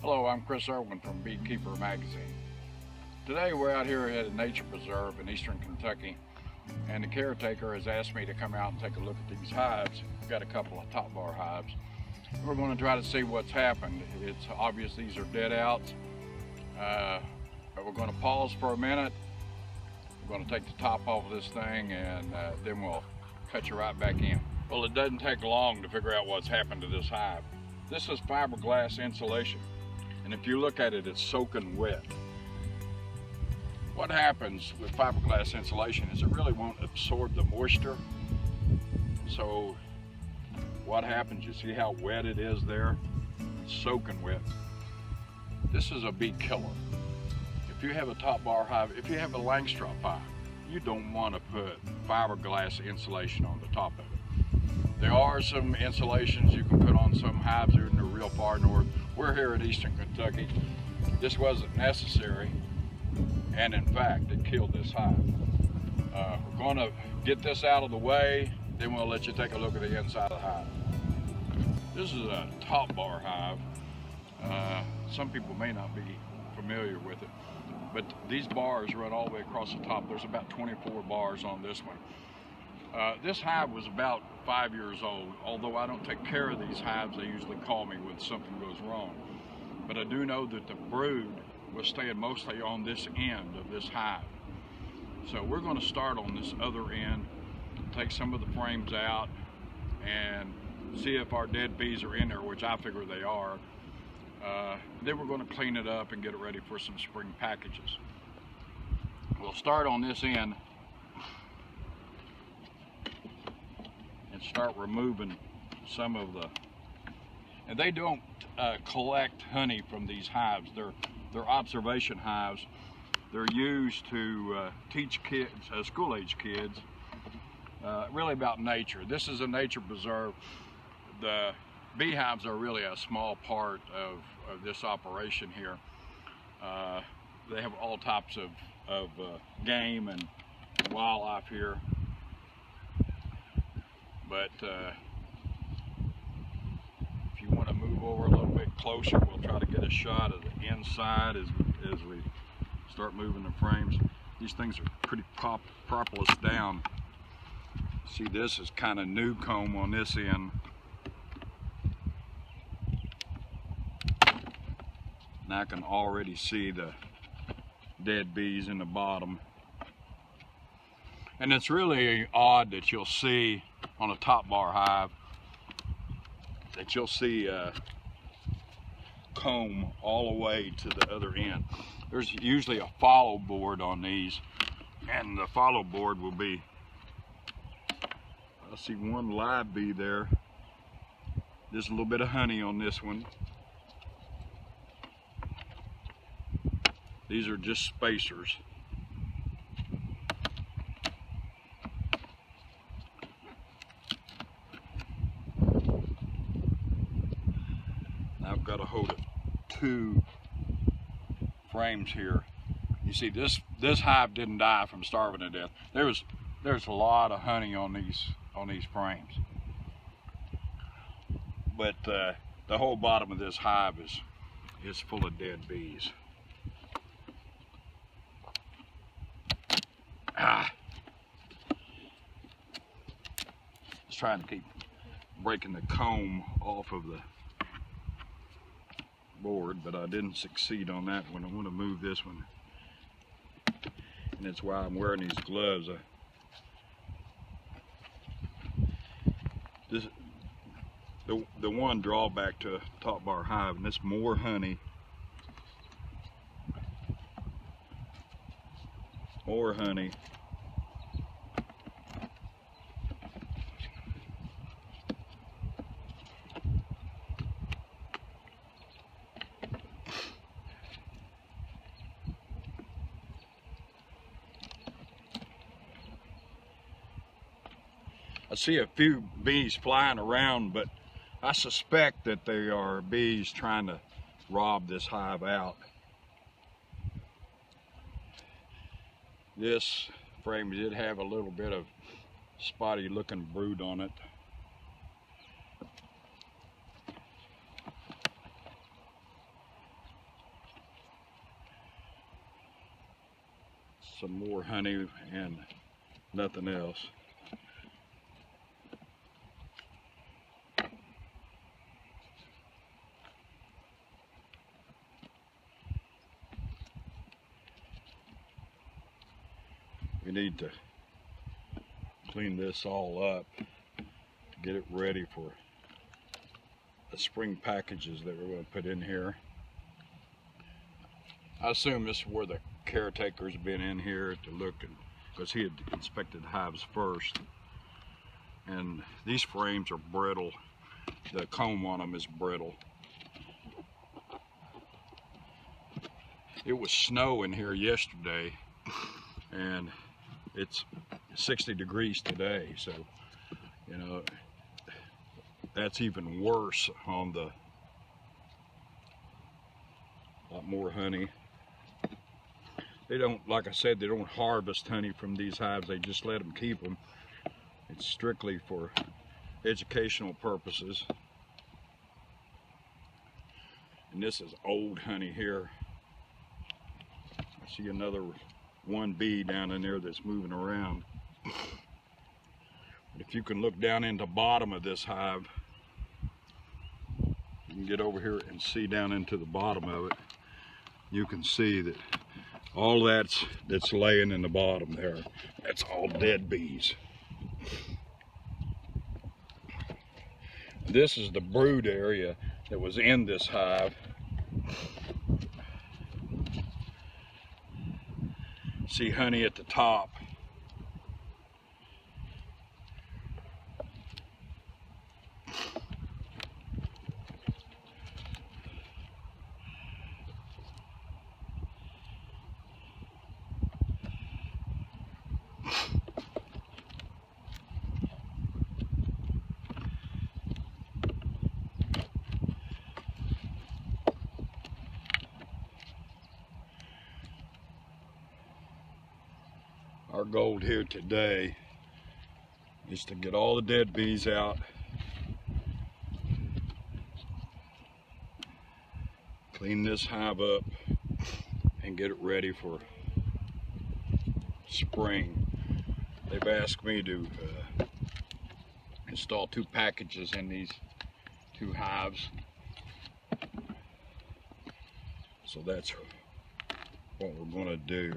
Hello, I'm Chris Irwin from Beekeeper Magazine. Today we're out here at a nature preserve in eastern Kentucky, and the caretaker has asked me to come out and take a look at these hives. We've got a couple of Topbar hives. We're going to try to see what's happened. It's obvious these are dead outs, but we're going to pause for a minute. We're going to take the top off of this thing, and then we'll cut you right back in. Well, it doesn't take long to figure out what's happened to this hive. This is fiberglass insulation, and if you look at it, it's soaking wet. What happens with fiberglass insulation is it really won't absorb the moisture. So what happens, you see how wet it is there? It's soaking wet. This is a bee killer. If you have a Topbar hive, if you have a Langstroth hive, you don't want to put fiberglass insulation on the top of it. There are some insulations you can put on some hives that are in the real far north. We're here in eastern Kentucky. This wasn't necessary, and in fact, it killed this hive. We're going to get this out of the way, then we'll let you take a look at the inside of the hive. This is a Topbar hive. Some people may not be familiar with it, but these bars run all the way across the top. There's about 24 bars on this one. This hive was about 5 years old. Although I don't take care of these hives, they usually call me when something goes wrong. But I do know that the brood was staying mostly on this end of this hive. So we're going to start on this other end, take some of the frames out, and see if our dead bees are in there, which I figure they are. Then we're going to clean it up and get it ready for some spring packages. We'll start on this end and start removing some of the, and they don't collect honey from these hives. They're observation hives. They're used to teach kids, school-age kids, really about nature. This is a nature preserve. The beehives are really a small part of this operation here. They have all types of game and wildlife here. But if you want to move over a little bit closer, we'll try to get a shot of the inside as we start moving the frames. These things are pretty propolis down. See, this is kind of new comb on this end. And I can already see the dead bees in the bottom. And it's really odd that you'll see on a Topbar hive that you'll see comb all the way to the other end. There's usually a follow board on these, and the follow board will be, I see one live bee there. There's a little bit of honey on this one. These are just spacers. I've got a hold of two frames here. You see, this hive didn't die from starving to death. There's a lot of honey on these frames, but the whole bottom of this hive is full of dead bees. Just trying to keep breaking the comb off of the board, but I didn't succeed on that one. I want to move this one, and that's why I'm wearing these gloves. The one drawback to a Topbar hive, and it's more honey, more honey. I see a few bees flying around, but I suspect that they are bees trying to rob this hive out. This frame did have a little bit of spotty looking brood on it. some more honey and nothing else. We need to clean this all up to get it ready for the spring packages that we're going to put in here. I assume this is where the caretaker's been in here to look, because he had inspected hives first. And these frames are brittle. The comb on them is brittle. It was snowing here yesterday, and it's 60 degrees today, so you know that's even worse on the lot more honey. They don't, like I said, they don't harvest honey from these hives, they just let them keep them. It's strictly for educational purposes. And this is old honey here. I see another one bee down in there that's moving around. But if you can look down in the bottom of this hive, you can get over here and see down into the bottom of it. You can see that all that's laying in the bottom there, that's all dead bees. This is the brood area that was in this hive. See honey at the top. Our goal here today is to get all the dead bees out, clean this hive up, and get it ready for spring. They've asked me to install 2 packages in these 2 hives, so that's what we're going to do.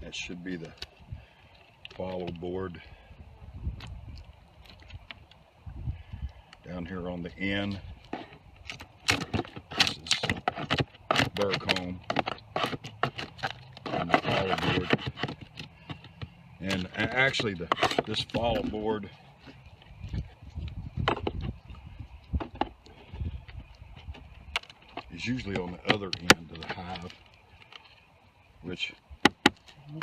That should be the follow board down here on the end. This is their comb and the follow board. And actually this follow board is usually on the other end of the hive, which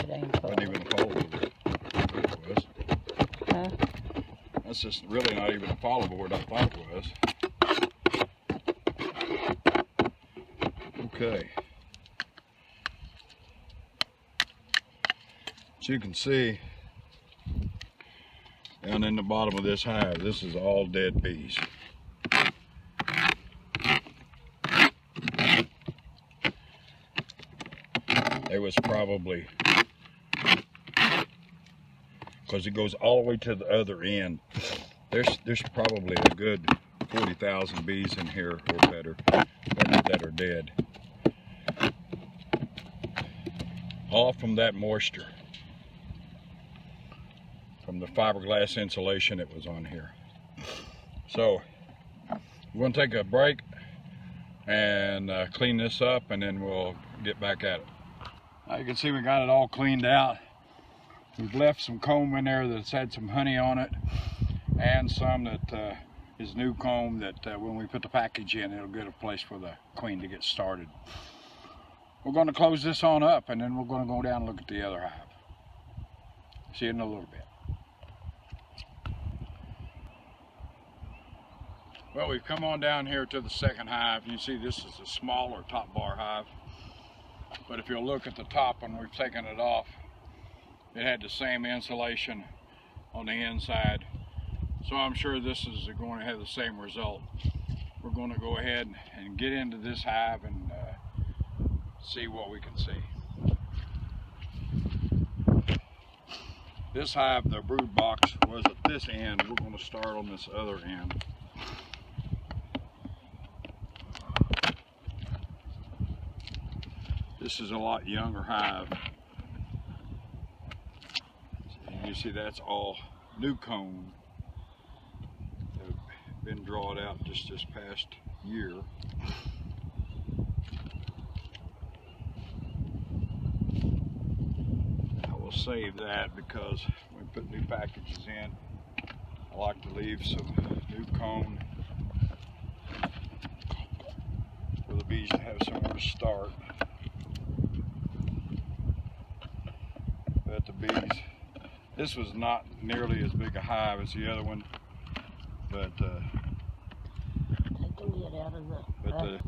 wasn't even a follow board. It was. Huh? That's just really not even a follow board. I thought it was. Okay. As you can see, down in the bottom of this hive, this is all dead bees. It was probably, because it goes all the way to the other end, there's probably a good 40,000 bees in here or better that are dead. All from that moisture, from the fiberglass insulation that was on here. So we're going to take a break and clean this up, and then we'll get back at it. Now you can see we got it all cleaned out. We've left some comb in there that's had some honey on it, and some that is new comb that when we put the package in, it'll get a place for the queen to get started. We're going to close this on up, and then we're going to go down and look at the other hive. See you in a little bit. Well, we've come on down here to the second hive. You see this is a smaller Topbar hive. But if you'll look at the top when we've taken it off, it had the same insulation on the inside. So I'm sure this is going to have the same result. We're going to go ahead and get into this hive and see what we can see. This hive, the brood box, was at this end. We're going to start on this other end. This is a lot younger hive. You see that's all new comb. They've been drawn out just this past year. I will save that because when we put new packages in, I like to leave some new comb for the bees to have somewhere to start. But the bees, this was not nearly as big a hive as the other one, but Take the lid out of the...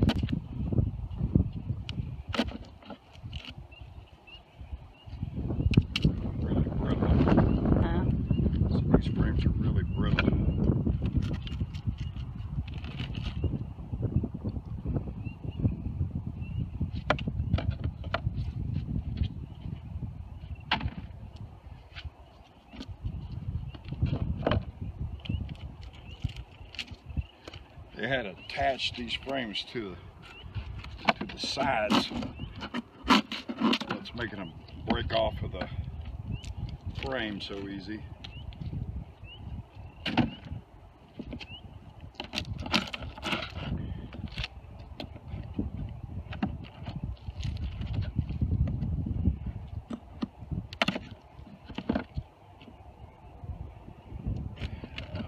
really brittle. Huh? So these frames are really brittle. They had attached these frames to the sides. That's making them break off of the frame so easy. I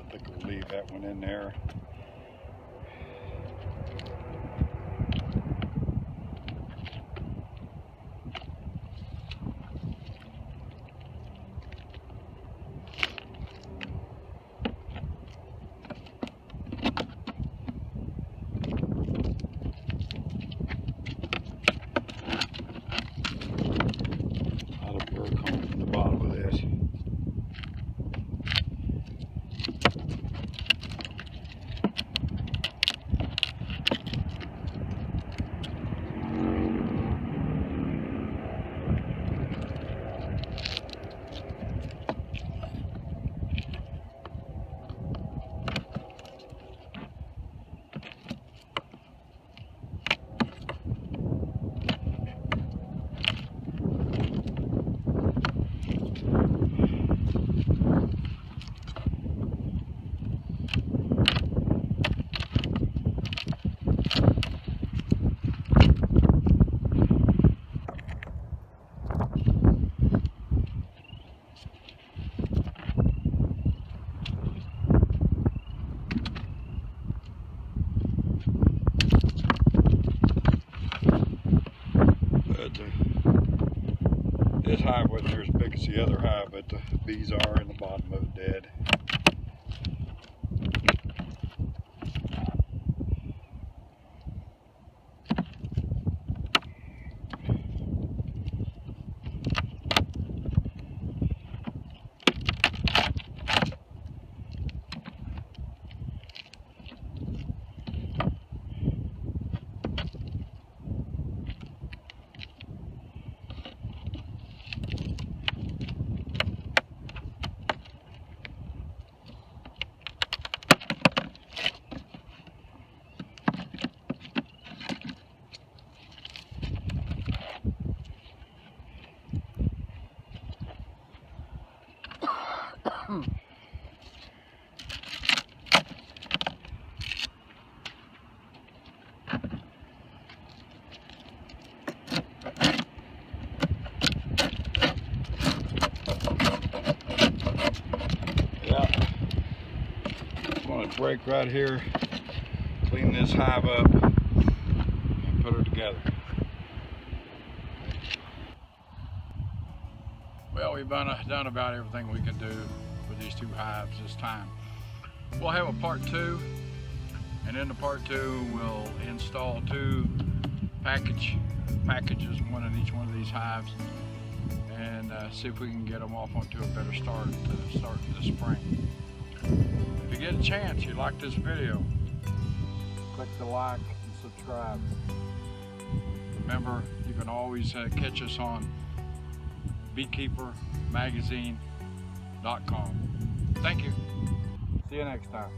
think we'll leave that one in there. From the bottom of this. This hive wasn't near as big as the other hive, but the bees are in the bottom of it dead. Break right here, clean this hive up, and put her together. Well, we've done about everything we can do with these two hives this time. We'll have a part 2, and in the part 2 we'll install 2 package packages, one in each one of these hives, and see if we can get them off onto a better start to start this spring. If you get a chance, you like this video, click the like and subscribe. Remember, you can always catch us on beekeepermagazine.com. Thank you. See you next time.